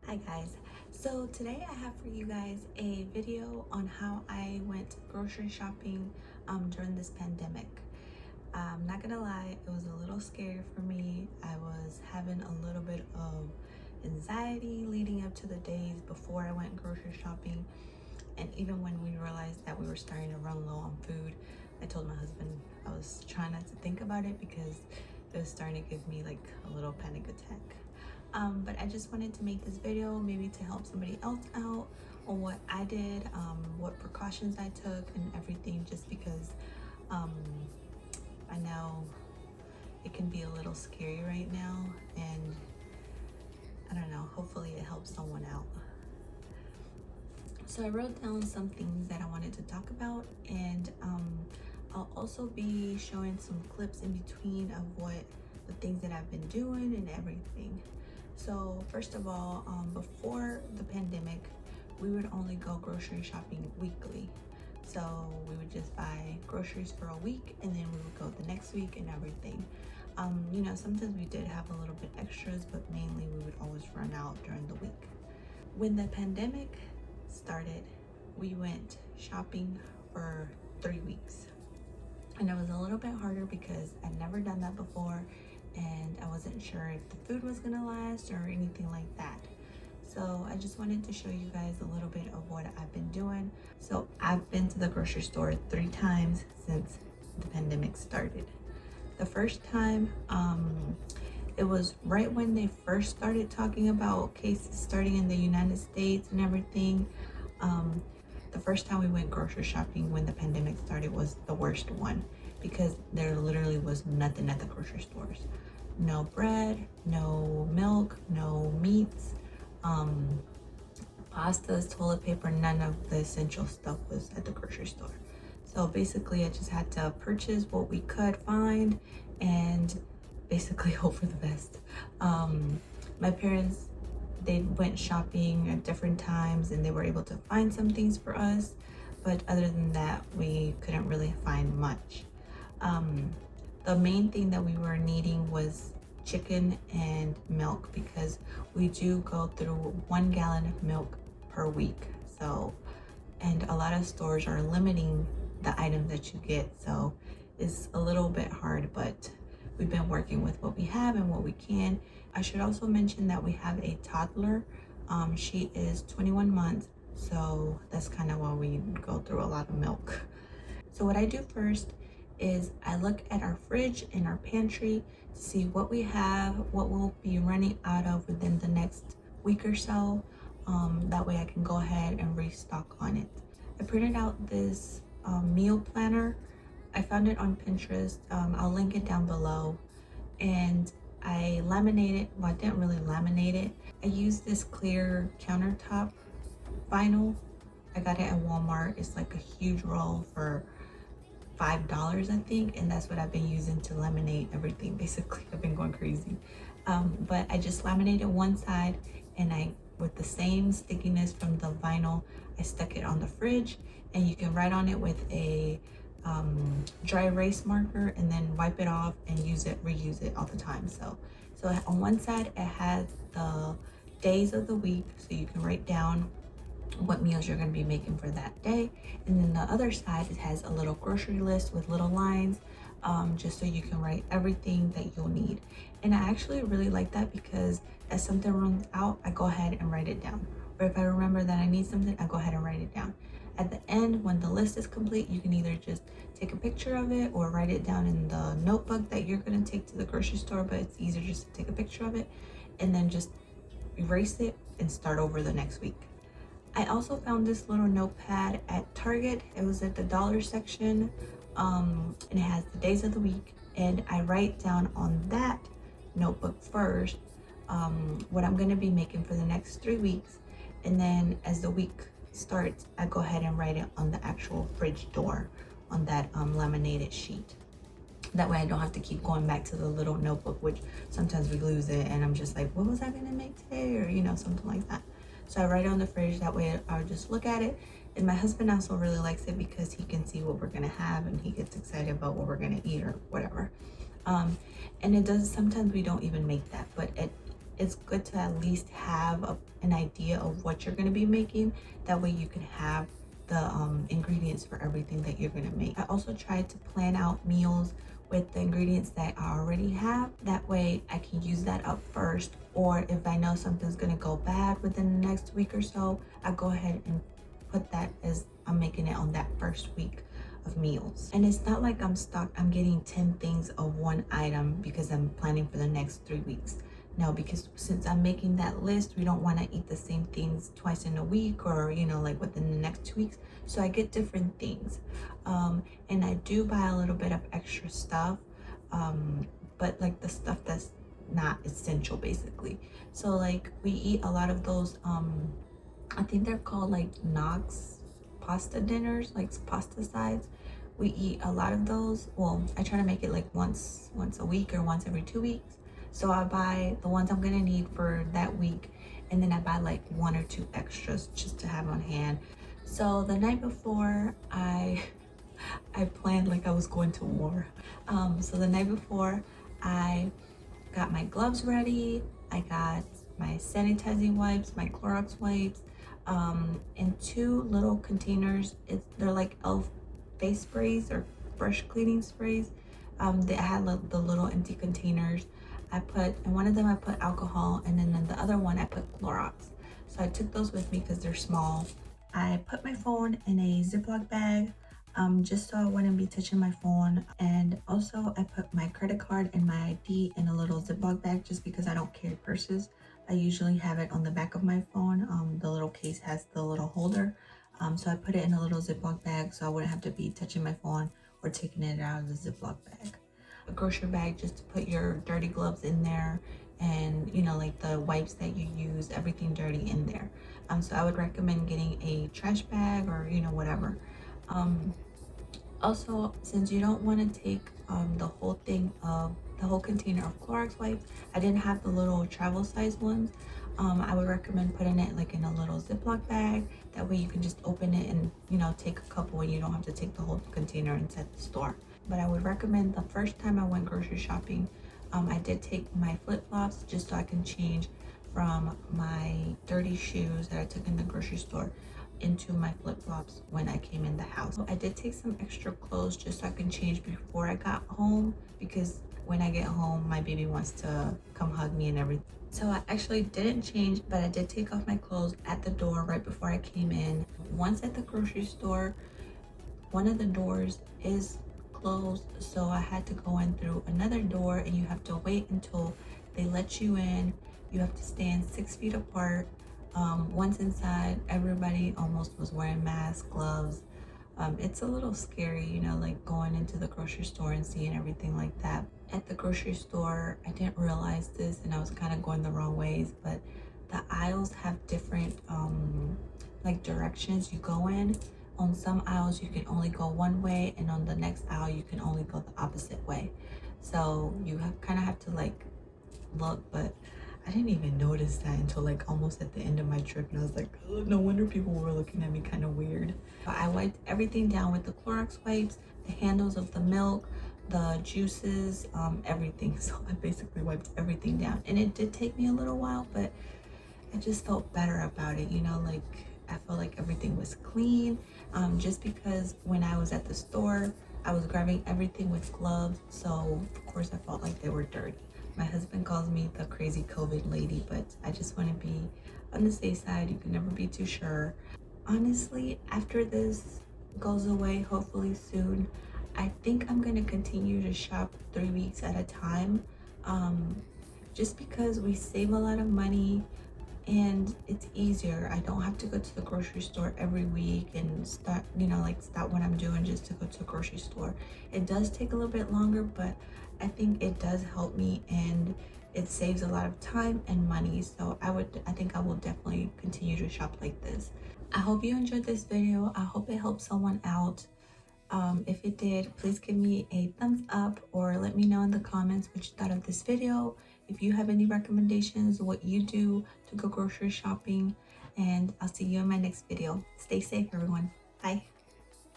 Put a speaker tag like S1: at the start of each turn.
S1: Hi guys, so today I have for you guys a video on how I went grocery shopping during this pandemic. I'm not gonna lie, it was a little scary for me. I was having a little bit of anxiety leading up to the days before I went grocery shopping, and even when we realized that we were starting to run low on food, I told my husband I was trying not to think about it because it was starting to give me like a little panic attack. But I just wanted to make this video maybe to help somebody else out on what I did, what precautions I took and everything, just because I know it can be a little scary right now, and I don't know, hopefully it helps someone out. So I wrote down some things that I wanted to talk about, and I'll also be showing some clips in between of what the things that I've been doing and everything. So first of all, before the pandemic, we would only go grocery shopping weekly. So we would just buy groceries for a week and then we would go the next week and everything. Sometimes we did have a little bit extras, but mainly we would always run out during the week. When the pandemic started, we went shopping for 3 weeks. And it was a little bit harder because I'd never done that before and I wasn't sure if the food was gonna last or anything like that. So I just wanted to show you guys a little bit of what I've been doing. So I've been to the grocery store 3 times since the pandemic started. The first time, it was right when they first started talking about cases starting in the United States and everything. The first time we went grocery shopping when the pandemic started was the worst one because there literally was nothing at the grocery stores. No bread, no milk, no meats, pastas, toilet paper, none of the essential stuff was at the grocery store. So basically I just had to purchase what we could find and basically hope for the best. My parents, they went shopping at different times and they were able to find some things for us, but other than that we couldn't really find much. The main thing that we were needing was chicken and milk because we do go through 1 gallon of milk per week. So, and a lot of stores are limiting the items that you get, so it's a little bit hard, but we've been working with what we have and what we can. I should also mention that we have a toddler. She is 21 months, so that's kind of why we go through a lot of milk. So what I do first is I look at our fridge and our pantry to see what we have, what we'll be running out of within the next week or so. That way I can go ahead and restock on it. I printed out this meal planner. I found it on Pinterest. I'll link it down below. And I laminated, well, I didn't really laminate it. I used this clear countertop vinyl. I got it at Walmart. It's like a huge roll for $5, I think, and that's what I've been using to laminate everything. Basically, I've been going crazy. But I just laminated one side, and with the same stickiness from the vinyl, I stuck it on the fridge, and you can write on it with a dry erase marker and then wipe it off and reuse it all the time. So on one side it has the days of the week, so you can write down what meals you're going to be making for that day, and then the other side it has a little grocery list with little lines, just so you can write everything that you'll need. And I actually really like that because as something runs out, I go ahead and write it down, or if I remember that I need something, I go ahead and write it down. At the end, when the list is complete, you can either just take a picture of it or write it down in the notebook that you're going to take to the grocery store, but it's easier just to take a picture of it and then just erase it and start over the next week. I also found this little notepad at Target. It was at the dollar section, and it has the days of the week, and I write down on that notebook first what I'm going to be making for the next 3 weeks, and then as the week starts, I go ahead and write it on the actual fridge door on that laminated sheet. That way I don't have to keep going back to the little notebook, which sometimes we lose it and I'm just like, what was I going to make today, or something like that. So I write it on the fridge, that way I'll just look at it. And my husband also really likes it because he can see what we're gonna have and he gets excited about what we're gonna eat or whatever. And it does, sometimes we don't even make that, but it's good to at least have an idea of what you're going to be making. That way you can have the ingredients for everything that you're going to make. I also try to plan out meals with the ingredients that I already have. That way I can use that up first, or if I know something's going to go bad within the next week or so, I go ahead and put that as I'm making it on that first week of meals. And it's not like I'm stuck, I'm getting 10 things of one item because I'm planning for the next 3 weeks. No, because since I'm making that list, we don't want to eat the same things twice in a week, or like within the next 2 weeks. So I get different things. And I do buy a little bit of extra stuff, but like the stuff that's not essential basically. So like we eat a lot of those, I think they're called like Knox pasta dinners, like pasta sides. We eat a lot of those. Well, I try to make it like once a week or once every 2 weeks. So I buy the ones I'm gonna need for that week, and then I buy like 1 or 2 extras just to have on hand. So the night before, I planned like I was going to war. So the night before, I got my gloves ready. I got my sanitizing wipes, my Clorox wipes, in 2 little containers. They're like Elf face sprays or brush cleaning sprays. They had the little empty containers. In one of them I put alcohol, and then in the other one I put Clorox. So I took those with me because they're small. I put my phone in a Ziploc bag, just so I wouldn't be touching my phone. And also I put my credit card and my ID in a little Ziploc bag just because I don't carry purses. I usually have it on the back of my phone. The little case has the little holder. So I put it in a little Ziploc bag so I wouldn't have to be touching my phone or taking it out of the Ziploc bag. A grocery bag just to put your dirty gloves in there, and like the wipes that you use, everything dirty in there. So I would recommend getting a trash bag, or whatever. Also, since you don't want to take the whole container of Clorox wipes, I didn't have the little travel size ones. I would recommend putting it like in a little Ziploc bag. That way you can just open it and take a couple, and you don't have to take the whole container inside the store. But I would recommend, the first time I went grocery shopping, I did take my flip-flops just so I can change from my dirty shoes that I took in the grocery store into my flip-flops when I came in the house. So I did take some extra clothes just so I can change before I got home, because when I get home my baby wants to come hug me and everything. So I actually didn't change, but I did take off my clothes at the door right before I came in. Once at the grocery store, one of the doors is closed, so I had to go in through another door, and you have to wait until they let you in. You have to stand 6 feet apart. Once inside, everybody almost was wearing masks, gloves. It's a little scary, like going into the grocery store and seeing everything like that. At the grocery store, I didn't realize this, and I was kind of going the wrong ways, but the aisles have different like directions you go in. On some aisles you can only go one way, and on the next aisle you can only go the opposite way. So you kind of have to like look, but I didn't even notice that until like almost at the end of my trip, and I was like, oh, no wonder people were looking at me kind of weird. I wiped everything down with the Clorox wipes, the handles of the milk, the juices, everything. So I basically wiped everything down, and it did take me a little while, but I just felt better about it, like I felt like everything was clean, just because when I was at the store, I was grabbing everything with gloves, so of course I felt like they were dirty. My husband calls me the crazy COVID lady, but I just want to be on the safe side. You can never be too sure. Honestly, after this goes away, hopefully soon, I think I'm going to continue to shop 3 weeks at a time, just because we save a lot of money and it's easier. I don't have to go to the grocery store every week and stop what I'm doing just to go to the grocery store. It does take a little bit longer, but I think it does help me, and it saves a lot of time and money. So I think I will definitely continue to shop like this. I hope you enjoyed this video. I hope it helped someone out. If it did, please give me a thumbs up, or let me know in the comments what you thought of this video. If you have any recommendations, what you do to go grocery shopping, and I'll see you in my next video. Stay safe, everyone. Bye.